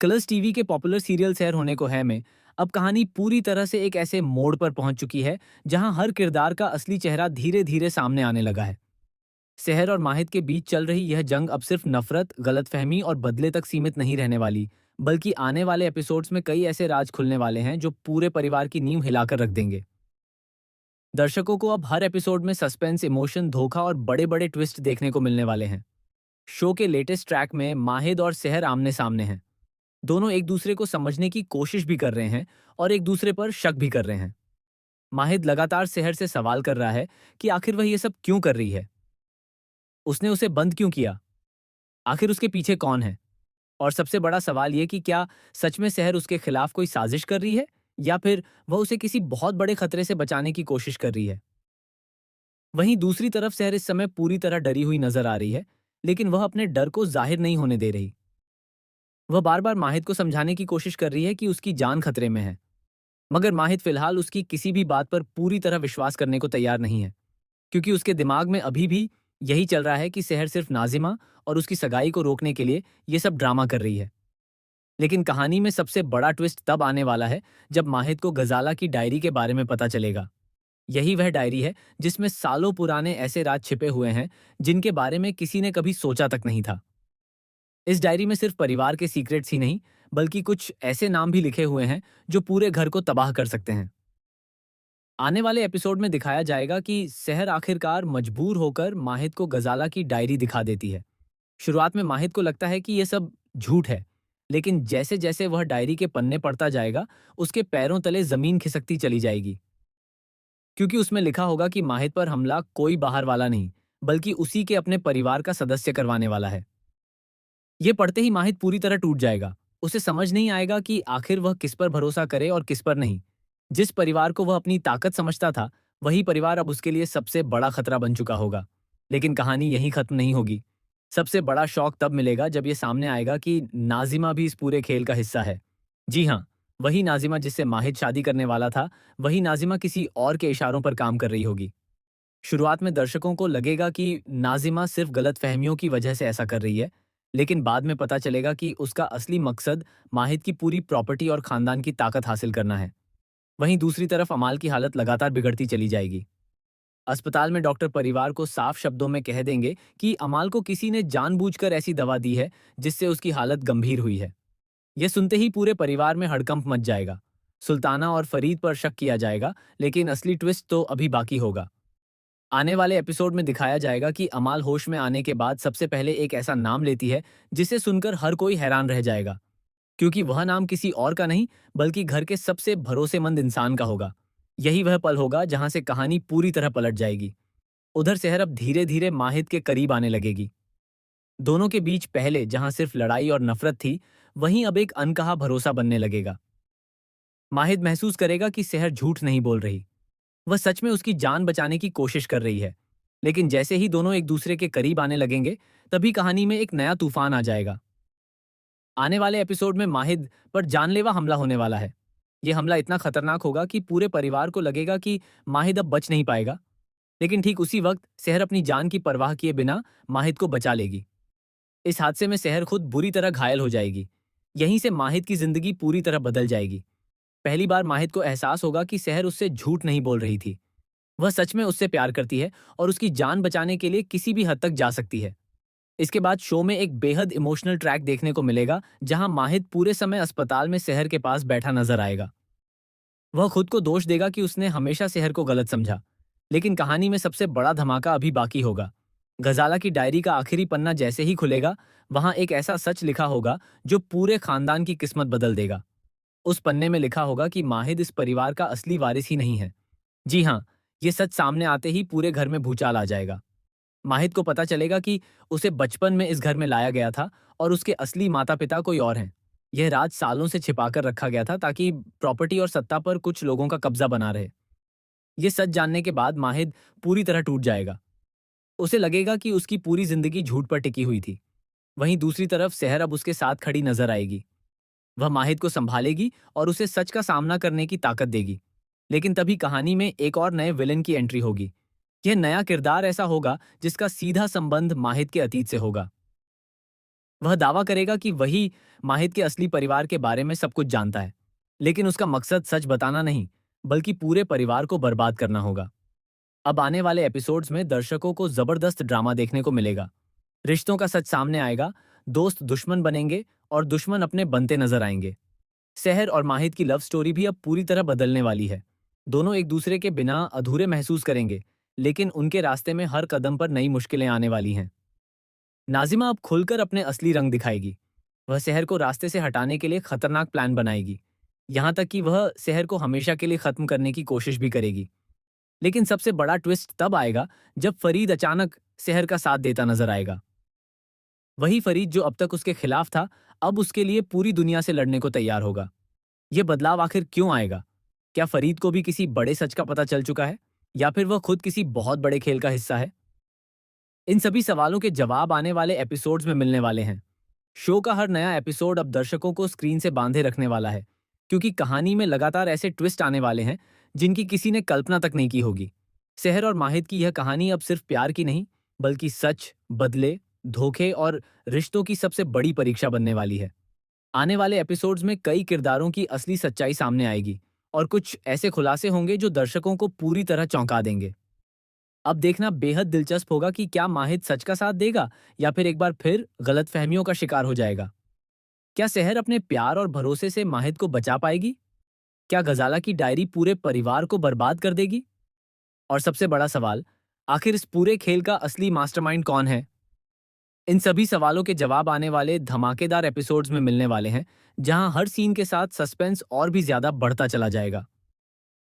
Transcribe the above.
Colors TV के popular serial शहर होने को है में अब कहानी पूरी तरह से एक ऐसे मोड़ पर पहुंच चुकी है जहां हर किरदार का असली चेहरा धीरे धीरे सामने आने लगा है। शहर और माहिद के बीच चल रही यह जंग अब सिर्फ नफरत, गलतफहमी और बदले तक सीमित नहीं रहने वाली, बल्कि आने वाले एपिसोड्स में कई ऐसे राज खुलने वाले हैं जो पूरे परिवार की नींव हिलाकर रख देंगे। दर्शकों को अब हर एपिसोड में सस्पेंस, इमोशन, धोखा और बड़े बड़े ट्विस्ट देखने को मिलने वाले हैं। शो के लेटेस्ट ट्रैक में माहिद और शहर आमने सामने हैं। दोनों एक दूसरे को समझने की कोशिश भी कर रहे हैं और एक दूसरे पर शक भी कर रहे हैं। माहिद लगातार शहर से सवाल कर रहा है कि आखिर वह ये सब क्यों कर रही है, उसने उसे बंद क्यों किया, आखिर उसके पीछे कौन है। और सबसे बड़ा सवाल ये कि क्या सच में शहर उसके खिलाफ कोई साजिश कर रही है या फिर वह उसे किसी बहुत बड़े खतरे से बचाने की कोशिश कर रही है। वहीं दूसरी तरफ शहर इस समय पूरी तरह डरी हुई नजर आ रही है, लेकिन वह अपने डर को जाहिर नहीं होने दे रही। वह बार बार माहिद को समझाने की कोशिश कर रही है कि उसकी जान खतरे में है, मगर माहिद फिलहाल उसकी किसी भी बात पर पूरी तरह विश्वास करने को तैयार नहीं है, क्योंकि उसके दिमाग में अभी भी यही चल रहा है कि शहर सिर्फ नाजिमा और उसकी सगाई को रोकने के लिए ये सब ड्रामा कर रही है। लेकिन कहानी में सबसे बड़ा ट्विस्ट तब आने वाला है जब माहिद को गजाला की डायरी के बारे में पता चलेगा। यही वह डायरी है जिसमें सालों पुराने ऐसे राज छिपे हुए हैं जिनके बारे में किसी ने कभी सोचा तक नहीं था। इस डायरी में सिर्फ परिवार के सीक्रेट्स ही नहीं, बल्कि कुछ ऐसे नाम भी लिखे हुए हैं जो पूरे घर को तबाह कर सकते हैं। आने वाले एपिसोड में दिखाया जाएगा कि शहर आखिरकार मजबूर होकर माहिद को गजाला की डायरी दिखा देती है। शुरुआत में माहिद को लगता है कि यह सब झूठ है, लेकिन जैसे जैसे वह डायरी के पन्ने पढ़ता जाएगा, उसके पैरों तले जमीन खिसकती चली जाएगी, क्योंकि उसमें लिखा होगा कि माहिद पर हमला कोई बाहर वाला नहीं, बल्कि उसी के अपने परिवार का सदस्य करवाने वाला है। ये पढ़ते ही माहिद पूरी तरह टूट जाएगा। उसे समझ नहीं आएगा कि आखिर वह किस पर भरोसा करे और किस पर नहीं। जिस परिवार को वह अपनी ताकत समझता था, वही परिवार अब उसके लिए सबसे बड़ा खतरा बन चुका होगा। लेकिन कहानी यहीं खत्म नहीं होगी। सबसे बड़ा शौक तब मिलेगा जब ये सामने आएगा कि नाजिमा भी इस पूरे खेल का हिस्सा है। जी हाँ, वही नाजिमा जिससे माहिद शादी करने वाला था, वही नाजिमा किसी और के इशारों पर काम कर रही होगी। शुरुआत में दर्शकों को लगेगा कि नाजिमा सिर्फ गलतफहमियों की वजह से ऐसा कर रही है, लेकिन बाद में पता चलेगा कि उसका असली मकसद माहिद की पूरी प्रॉपर्टी और खानदान की ताकत हासिल करना है। वहीं दूसरी तरफ अमाल की हालत लगातार बिगड़ती चली जाएगी। अस्पताल में डॉक्टर परिवार को साफ शब्दों में कह देंगे कि अमाल को किसी ने जानबूझकर ऐसी दवा दी है जिससे उसकी हालत गंभीर हुई है। यह सुनते ही पूरे परिवार में हड़कंप मच जाएगा। सुल्ताना और फरीद पर शक किया जाएगा, लेकिन असली ट्विस्ट तो अभी बाकी होगा। आने वाले एपिसोड में दिखाया जाएगा कि अमाल होश में आने के बाद सबसे पहले एक ऐसा नाम लेती है जिसे सुनकर हर कोई हैरान रह जाएगा, क्योंकि वह नाम किसी और का नहीं, बल्कि घर के सबसे भरोसेमंद इंसान का होगा। यही वह पल होगा जहां से कहानी पूरी तरह पलट जाएगी। उधर शहर अब धीरे धीरे माहिद के करीब आने लगेगी। दोनों के बीच पहले जहां सिर्फ लड़ाई और नफरत थी, वहीं अब एक अनकहा भरोसा बनने लगेगा। माहिद महसूस करेगा कि शहर झूठ नहीं बोल रही, वह सच में उसकी जान बचाने की कोशिश कर रही है। लेकिन जैसे ही दोनों एक दूसरे के करीब आने लगेंगे, तभी कहानी में एक नया तूफान आ जाएगा। आने वाले एपिसोड में माहिद पर जानलेवा हमला होने वाला है। यह हमला इतना खतरनाक होगा कि पूरे परिवार को लगेगा कि माहिद अब बच नहीं पाएगा। लेकिन ठीक उसी वक्त शहर अपनी जान की परवाह किए बिना माहिद को बचा लेगी। इस हादसे में शहर खुद बुरी तरह घायल हो जाएगी। यहीं से माहिद की जिंदगी पूरी तरह बदल जाएगी। पहली बार माहिद को एहसास होगा कि शहर उससे झूठ नहीं बोल रही थी। वह सच में उससे प्यार करती है और उसकी जान बचाने के लिए किसी भी हद तक जा सकती है। इसके बाद शो में एक बेहद इमोशनल ट्रैक देखने को मिलेगा जहां माहिद पूरे समय अस्पताल में शहर के पास बैठा नजर आएगा। वह खुद को दोष देगा कि उसने हमेशा शहर को गलत समझा। लेकिन कहानी में सबसे बड़ा धमाका अभी बाकी होगा। गजाला की डायरी का आखिरी पन्ना जैसे ही खुलेगा, वहां एक ऐसा सच लिखा होगा जो पूरे खानदान की किस्मत बदल देगा। उस पन्ने में लिखा होगा कि माहिद इस परिवार का असली वारिस ही नहीं है। जी हाँ, ये सच सामने आते ही पूरे घर में भूचाल आ जाएगा। माहिद को पता चलेगा कि उसे बचपन में इस घर में लाया गया था और उसके असली माता पिता कोई और हैं। यह राज सालों से छिपाकर रखा गया था ताकि प्रॉपर्टी और सत्ता पर कुछ लोगों का कब्जा बना रहे। ये सच जानने के बाद माहिद पूरी तरह टूट जाएगा। उसे लगेगा कि उसकी पूरी जिंदगी झूठ पर टिकी हुई थी। वहीं दूसरी तरफ शहर अब उसके साथ खड़ी नजर आएगी। वह माहिद को संभालेगी और उसे सच का सामना करने की ताकत देगी। लेकिन तभी कहानी में एक और नए विलेन की एंट्री होगी। यह नया किरदार ऐसा होगा जिसका सीधा संबंध माहिद के अतीत से होगा। वह दावा करेगा कि वही माहिद के असली परिवार के बारे में सब कुछ जानता है, लेकिन उसका मकसद सच बताना नहीं, बल्कि पूरे परिवार को बर्बाद करना होगा। अब आने वाले एपिसोड्स में दर्शकों को जबरदस्त ड्रामा देखने को मिलेगा। रिश्तों का सच सामने आएगा, दोस्त दुश्मन बनेंगे और दुश्मन अपने बनते नजर आएंगे। सहर और माहिद की लव स्टोरी भी अब पूरी तरह बदलने वाली है। दोनों एक दूसरे के बिना अधूरे महसूस करेंगे, लेकिन उनके रास्ते में हर कदम पर नई मुश्किलें आने वाली हैं। नाजिमा अब खुलकर अपने असली रंग दिखाएगी। वह शहर को रास्ते से हटाने के लिए खतरनाक प्लान बनाएगी, यहाँ तक कि वह शहर को हमेशा के लिए खत्म करने की कोशिश भी करेगी। लेकिन सबसे बड़ा ट्विस्ट तब आएगा जब फरीद अचानक शहर का साथ देता नजर आएगा। वही फरीद जो अब तक उसके खिलाफ था, अब उसके लिए पूरी दुनिया से लड़ने को तैयार होगा। यह बदलाव आखिर क्यों आएगा? क्या फरीद को भी किसी बड़े सच का पता चल चुका है, या फिर वह खुद किसी बहुत बड़े खेल का हिस्सा है? इन सभी सवालों के जवाब आने वाले एपिसोड्स में मिलने वाले हैं। शो का हर नया एपिसोड अब दर्शकों को स्क्रीन से बांधे रखने वाला है, क्योंकि कहानी में लगातार ऐसे ट्विस्ट आने वाले हैं जिनकी किसी ने कल्पना तक नहीं की होगी। सहर और माहिद की यह कहानी अब सिर्फ प्यार की नहीं, बल्कि सच, बदले, धोखे और रिश्तों की सबसे बड़ी परीक्षा बनने वाली है। आने वाले एपिसोड्स में कई किरदारों की असली सच्चाई सामने आएगी और कुछ ऐसे खुलासे होंगे जो दर्शकों को पूरी तरह चौंका देंगे। अब देखना बेहद दिलचस्प होगा कि क्या माहिद सच का साथ देगा या फिर एक बार फिर गलतफहमियों का शिकार हो जाएगा। क्या सहर अपने प्यार और भरोसे से माहिद को बचा पाएगी? क्या गजाला की डायरी पूरे परिवार को बर्बाद कर देगी? और सबसे बड़ा सवाल, आखिर इस पूरे खेल का असली मास्टरमाइंड कौन है? इन सभी सवालों के जवाब आने वाले धमाकेदार एपिसोड्स में मिलने वाले हैं, जहां हर सीन के साथ सस्पेंस और भी ज्यादा बढ़ता चला जाएगा।